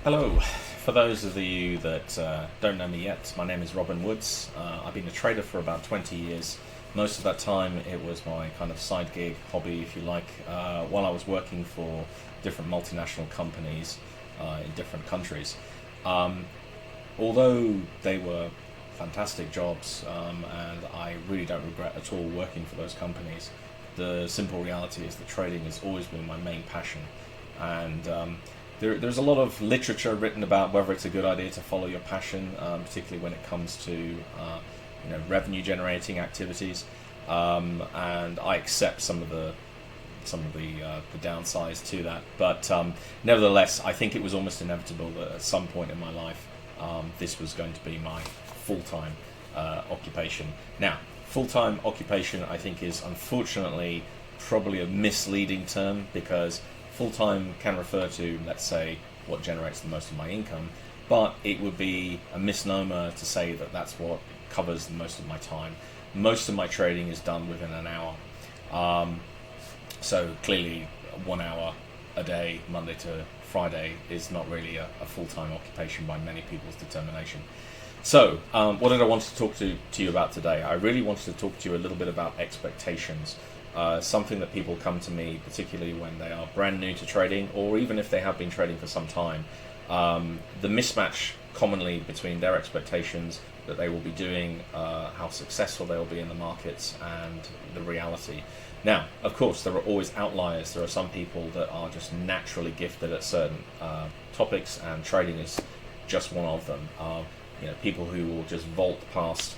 Hello. For those of you that don't know me yet, my name is Robin Woods. I've been a trader for about 20 years. Most of that time it was my kind of side gig, hobby, if you like, while I was working for different multinational companies in different countries. Um, Although they were fantastic jobs, and I really don't regret at all working for those companies, the simple reality is that trading has always been my main passion. And there's a lot of literature written about whether it's a good idea to follow your passion, particularly when it comes to revenue generating activities. And I accept some of the downsides to that. But nevertheless, I think it was almost inevitable that at some point in my life, this was going to be my full-time occupation. Now, full-time occupation, I think, is unfortunately probably a misleading term because full-time can refer to, let's say, what generates the most of my income, but it would be a misnomer to say that that's what covers most of my time. Most of my trading is done within an hour. Um, so clearly, 1 hour a day, Monday to Friday, is not really a full-time occupation by many people's determination. So, what did I want to talk to you about today? I really wanted to talk to you a little bit about expectations. Something that people come to me, particularly when they are brand new to trading, or even if they have been trading for some time. The mismatch commonly between their expectations that they will be doing, how successful they will be in the markets, and the reality. Now, of course, there are always outliers. There are some people that are just naturally gifted at certain topics, and trading is just one of them. People who will just vault past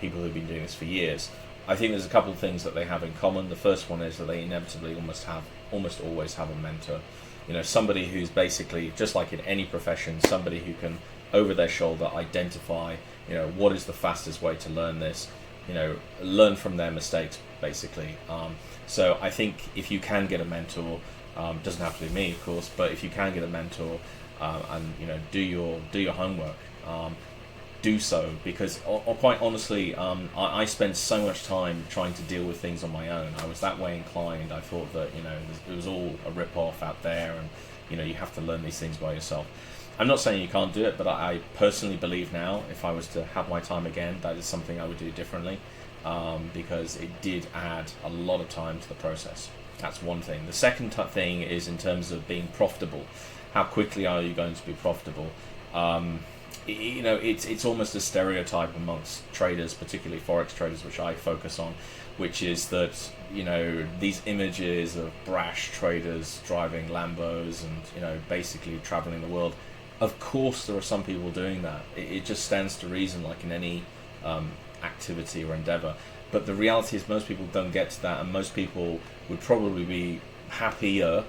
people who've been doing this for years. I think there's a couple of things that they have in common. The first one is that they inevitably almost always have a mentor. Somebody who's basically, just like in any profession, somebody who can, over their shoulder, identify, what is the fastest way to learn this, learn from their mistakes, basically. So I think if you can get a mentor, doesn't have to be me, of course, but if you can get a mentor, and do your homework, do so, because quite honestly, I spent so much time trying to deal with things on my own. I was that way inclined. I thought that it was all a rip-off out there, and you have to learn these things by yourself. I'm not saying you can't do it, but I personally believe now, if I was to have my time again, that is something I would do differently, because it did add a lot of time to the process. That's one thing. The second thing is in terms of being profitable. How quickly are you going to be profitable? It's almost a stereotype amongst traders, particularly Forex traders, which I focus on, which is that, these images of brash traders driving Lambos and, basically traveling the world. Of course, there are some people doing that. It just stands to reason, like in any activity or endeavor. But the reality is most people don't get to that, and most people would probably be happier,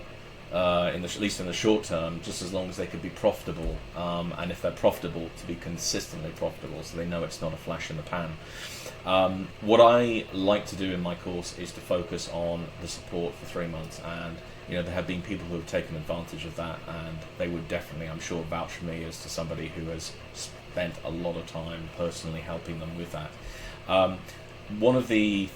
at least in the short term, just as long as they could be profitable, and if they're profitable, to be consistently profitable, so they know it's not a flash in the pan. What I like to do in my course is to focus on the support for 3 months, and there have been people who have taken advantage of that, and they would definitely, I'm sure, vouch for me as to somebody who has spent a lot of time personally helping them with that. One of the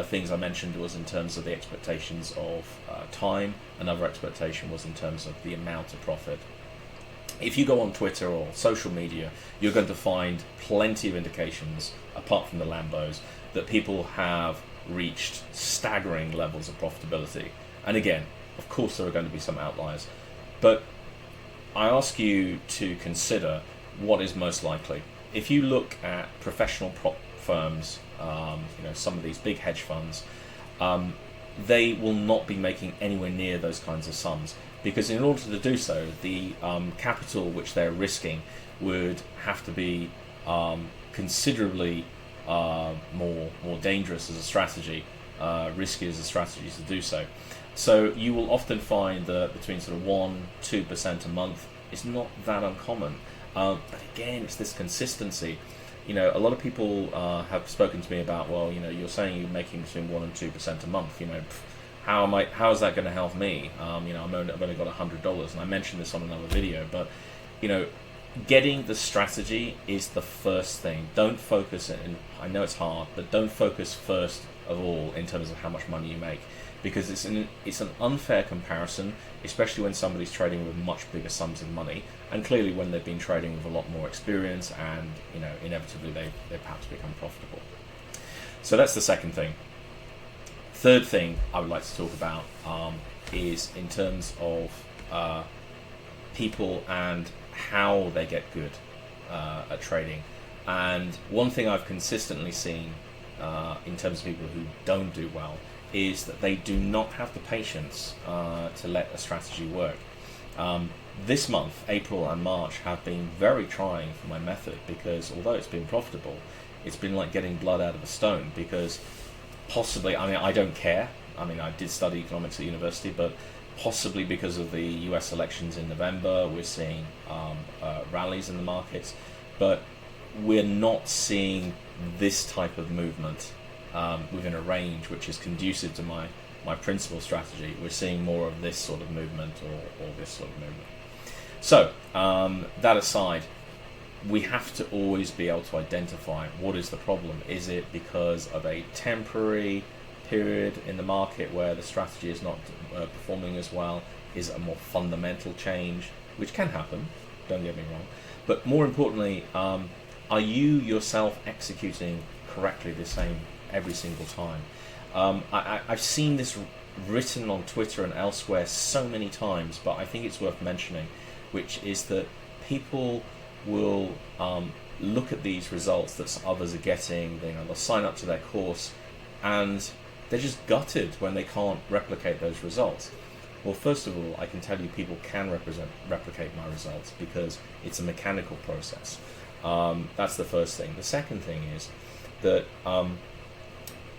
things I mentioned was in terms of the expectations of time. Another expectation was in terms of the amount of profit. If you go on Twitter or social media, you're going to find plenty of indications, apart from the Lambos, that people have reached staggering levels of profitability. And again, of course there are going to be some outliers, but I ask you to consider what is most likely. If you look at professional prop firms, some of these big hedge funds, they will not be making anywhere near those kinds of sums, because in order to do so, the capital which they're risking would have to be considerably more dangerous as a strategy, risky as a strategy to do so. So you will often find that between sort of 1-2% a month is not that uncommon. But again, it's this consistency. A lot of people have spoken to me about, well, you're saying you're making between 1 and 2% a month. How is that going to help me? I've only got $100, and I mentioned this on another video. But getting the strategy is the first thing. Don't focus, and I know it's hard, but don't focus first of all in terms of how much money you make. because it's an unfair comparison, especially when somebody's trading with much bigger sums of money, and clearly when they've been trading with a lot more experience, and inevitably they perhaps become profitable. So that's the second thing. Third thing I would like to talk about is in terms of people and how they get good at trading. And one thing I've consistently seen in terms of people who don't do well is that they do not have the patience to let a strategy work. This month, April and March, have been very trying for my method, because although it's been profitable, it's been like getting blood out of a stone, because possibly, I don't care. I did study economics at university, but possibly because of the US elections in November, we're seeing rallies in the markets, but we're not seeing this type of movement within a range which is conducive to my principal strategy. We're seeing more of this sort of movement, or this sort of movement. So, that aside, we have to always be able to identify what is the problem. Is it because of a temporary period in the market where the strategy is not performing as well? Is it a more fundamental change, which can happen, don't get me wrong, but more importantly, are you yourself executing correctly the same every single time? I've seen this written on Twitter and elsewhere so many times, but I think it's worth mentioning, which is that people will look at these results that others are getting. They'll sign up to their course, and they're just gutted when they can't replicate those results. Well, first of all, I can tell you people can replicate my results, because it's a mechanical process. That's the first thing. The second thing is that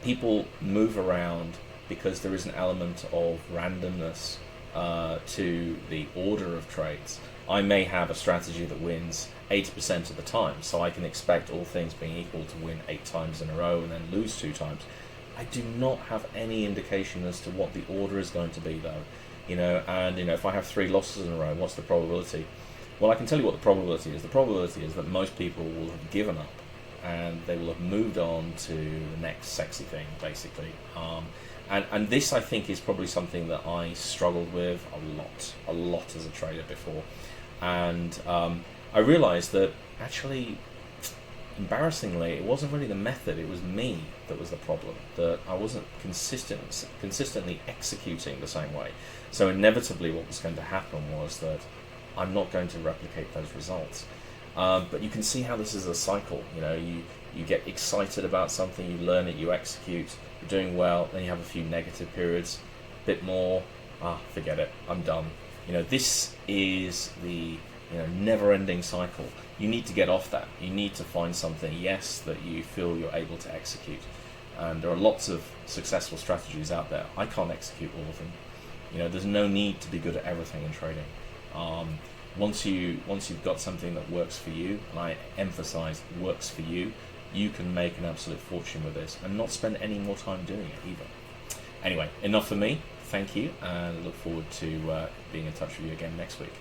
people move around because there is an element of randomness to the order of trades. I may have a strategy that wins 80% of the time, so I can expect, all things being equal, to win 8 times in a row and then lose 2 times. I do not have any indication as to what the order is going to be, though. And if I have 3 losses in a row, what's the probability? Well, I can tell you what the probability is. The probability is that most people will have given up, and they will have moved on to the next sexy thing, basically. And this, I think, is probably something that I struggled with a lot as a trader before. And I realized that actually, embarrassingly, it wasn't really the method, it was me that was the problem, that I wasn't consistently executing the same way. So inevitably what was going to happen was that I'm not going to replicate those results. But you can see how this is a cycle. You get excited about something, you learn it, you execute, you're doing well, then you have a few negative periods, a bit more, forget it, I'm done. This is the never-ending cycle. You need to get off that. You need to find something, yes, that you feel you're able to execute. And there are lots of successful strategies out there. I can't execute all of them. There's no need to be good at everything in trading. Once you've got something that works for you, and I emphasize works for you, you can make an absolute fortune with this and not spend any more time doing it either. Anyway, enough for me. Thank you, and I look forward to being in touch with you again next week.